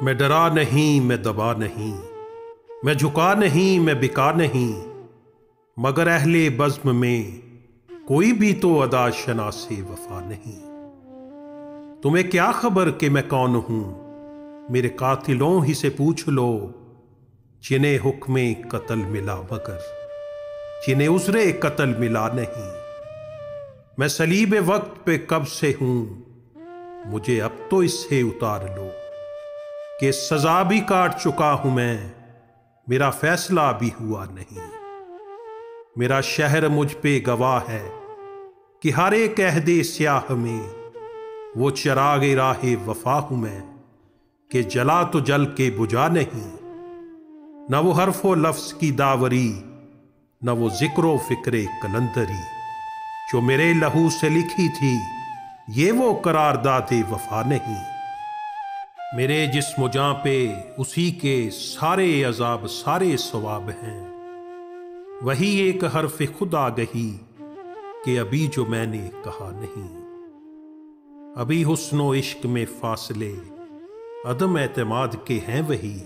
मैं डरा नहीं, मैं दबा नहीं, मैं झुका नहीं, मैं बिका नहीं, मगर अहले बज़्म में कोई भी तो अदा शनासे वफा नहीं। तुम्हें क्या खबर कि मैं कौन हूं? मेरे कातिलों ही से पूछ लो, जिन्हें हुक्मे कत्ल मिला मगर जिन्हें उज़्रे कत्ल मिला नहीं। मैं सलीब वक्त पे कब से हूं, मुझे अब तो इससे उतार लो कि सजा भी काट चुका हूं मैं, मेरा फैसला भी हुआ नहीं। मेरा शहर मुझ पे गवाह है कि हर एक अहदे स्याह में वो चिरागे राहे वफा हूं मैं, कि जला तो जल के बुझा नहीं। न वो हरफो लफ्ज की दावरी, न वो जिक्रो फिक्रे कलंदरी, जो मेरे लहू से लिखी थी ये वो करारदादे वफा नहीं। मेरे जिस्म जां पे उसी के सारे अजाब सारे सवाब हैं, वही एक हर्फ खुदा गही कि अभी जो मैंने कहा नहीं। अभी हुस्नो इश्क में फासले अदम एतमाद के हैं वही,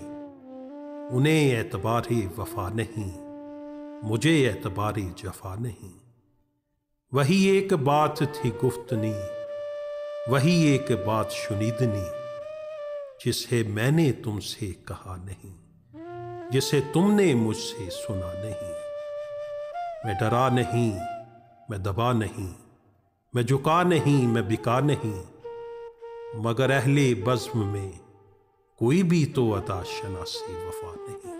उन्हें एतबारे वफा नहीं, मुझे एतबारे जफा नहीं। वही एक बात थी गुफ्तनी, वही एक बात शुनीदनी, जिसे मैंने तुमसे कहा नहीं, जिसे तुमने मुझसे सुना नहीं। मैं डरा नहीं, मैं दबा नहीं, मैं झुका नहीं, मैं बिका नहीं, मगर अहले बज़्म में कोई भी तो अता शनासे वफा नहीं।